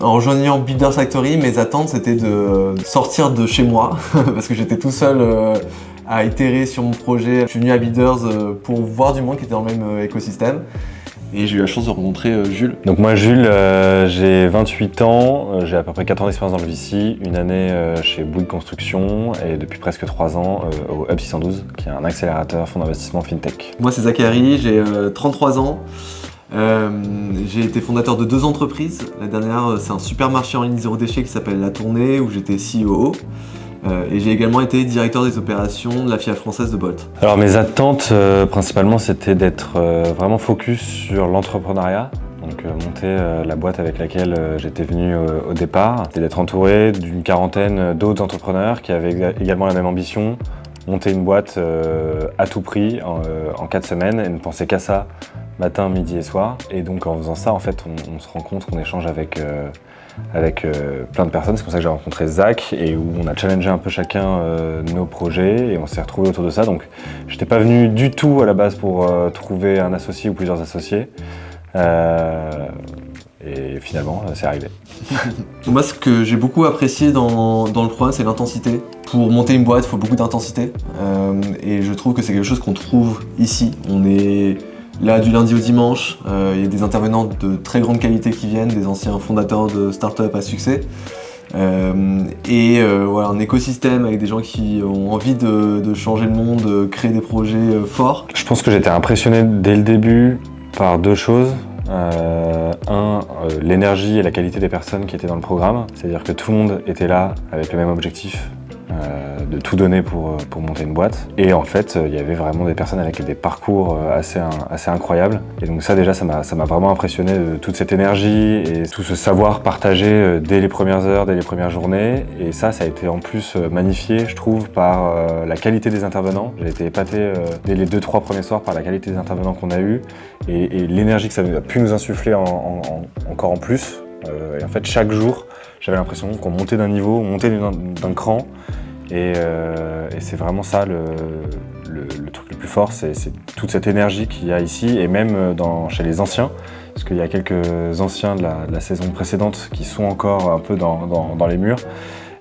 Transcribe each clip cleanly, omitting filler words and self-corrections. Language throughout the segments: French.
En rejoignant Builders Factory, mes attentes c'était de sortir de chez moi parce que j'étais tout seul à itérer sur mon projet. Je suis venu à Builders pour voir du monde qui était dans le même écosystème. Et j'ai eu la chance de rencontrer Jules. Donc moi Jules, j'ai 28 ans, j'ai à peu près 4 ans d'expérience dans le VC, une année chez Bouygues Construction et depuis presque 3 ans au Hub 612 qui est un accélérateur fonds d'investissement FinTech. Moi c'est Zachary, j'ai 33 ans. J'ai été fondateur de 2 entreprises. La dernière, c'est un supermarché en ligne zéro déchet qui s'appelle La Tournée, où j'étais CEO. Et j'ai également été directeur des opérations de la filiale française de Bolt. Alors mes attentes, principalement, c'était d'être vraiment focus sur l'entrepreneuriat. Donc monter la boîte avec laquelle j'étais venu au départ. C'était d'être entouré d'une quarantaine d'autres entrepreneurs qui avaient également la même ambition. Monter une boîte à tout prix en 4 semaines et ne penser qu'à ça matin, midi et soir. Et donc en faisant ça, en fait, on se rend compte qu'on échange avec plein de personnes. C'est comme ça que j'ai rencontré Zach et où on a challengé un peu chacun nos projets et on s'est retrouvés autour de ça. Donc j'étais pas venu du tout à la base pour trouver un associé ou plusieurs associés. Et finalement, c'est arrivé. Moi, ce que j'ai beaucoup apprécié dans le programme, c'est l'intensité. Pour monter une boîte, il faut beaucoup d'intensité. Et je trouve que c'est quelque chose qu'on trouve ici. On est là du lundi au dimanche. Il y a des intervenants de très grande qualité qui viennent, des anciens fondateurs de start-up à succès. Voilà, un écosystème avec des gens qui ont envie de changer le monde, de créer des projets forts. Je pense que j'étais impressionné dès le début par 2 choses. L'énergie et la qualité des personnes qui étaient dans le programme, c'est-à-dire que tout le monde était là avec le même objectif, de tout donner pour monter une boîte. Et en fait, il y avait vraiment des personnes avec des parcours assez incroyables. Et donc ça déjà, ça m'a vraiment impressionné de toute cette énergie et tout ce savoir partagé dès les premières heures, dès les premières journées. Et ça a été en plus magnifié, je trouve, par la qualité des intervenants. J'ai été épaté dès les 2-3 premiers soirs par la qualité des intervenants qu'on a eus et l'énergie que ça a pu nous insuffler encore en plus. Et en fait, chaque jour, j'avais l'impression qu'on montait d'un niveau, on montait d'un cran. Et c'est vraiment ça le truc le plus fort, c'est toute cette énergie qu'il y a ici, et même chez les anciens, parce qu'il y a quelques anciens de la saison précédente qui sont encore un peu dans les murs,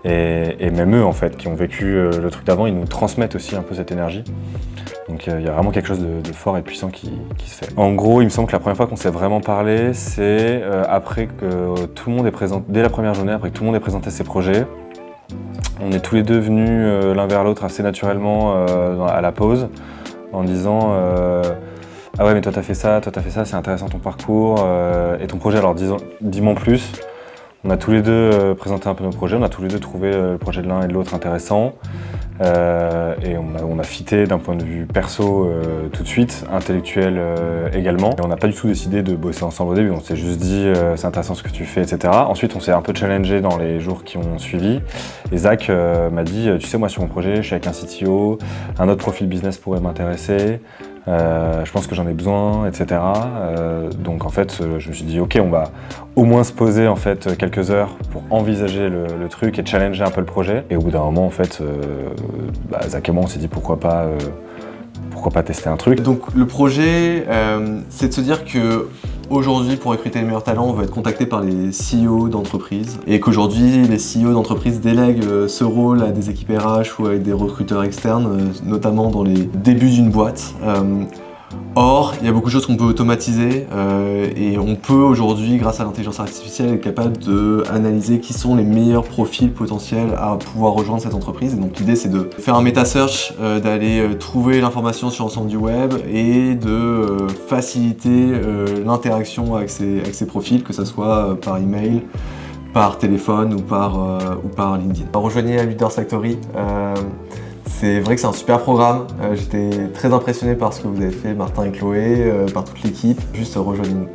et même eux en fait, qui ont vécu le truc d'avant, ils nous transmettent aussi un peu cette énergie. Donc il y a vraiment quelque chose de fort et de puissant qui se fait. En gros, il me semble que la première fois qu'on s'est vraiment parlé, c'est après que tout le monde est présent, dès la première journée, après que tout le monde ait présenté ses projets. On est tous les deux venus l'un vers l'autre assez naturellement à la pause en disant ah ouais mais toi t'as fait ça, c'est intéressant ton parcours et ton projet, alors dis-moi en plus. On a tous les deux présenté un peu nos projets, on a tous les deux trouvé le projet de l'un et de l'autre intéressant et on a fité d'un point de vue perso tout de suite, intellectuel également. Et on n'a pas du tout décidé de bosser ensemble au début, on s'est juste dit c'est intéressant ce que tu fais, etc. Ensuite on s'est un peu challengé dans les jours qui ont suivi et Zach m'a dit tu sais moi sur mon projet je suis avec un CTO, un autre profil business pourrait m'intéresser. Je pense que j'en ai besoin, etc. Donc en fait, je me suis dit ok, on va au moins se poser en fait quelques heures pour envisager le truc et challenger un peu le projet. Et au bout d'un moment, en fait, Zach et moi, on s'est dit pourquoi pas tester un truc. Donc le projet, c'est de se dire que aujourd'hui, pour recruter les meilleurs talents, on va être contacté par les CEO d'entreprises et qu'aujourd'hui, les CEO d'entreprises délèguent ce rôle à des équipes RH ou avec des recruteurs externes, notamment dans les débuts d'une boîte. Or, il y a beaucoup de choses qu'on peut automatiser et on peut aujourd'hui, grâce à l'intelligence artificielle, être capable d'analyser qui sont les meilleurs profils potentiels à pouvoir rejoindre cette entreprise. Et donc l'idée, c'est de faire un meta-search, d'aller trouver l'information sur l'ensemble du web et de faciliter l'interaction avec ces profils, que ce soit par email, par téléphone ou par LinkedIn. Rejoignez la Builders Factory. C'est vrai que c'est un super programme, j'étais très impressionné par ce que vous avez fait Martin et Chloé, par toute l'équipe, juste rejoignez-nous.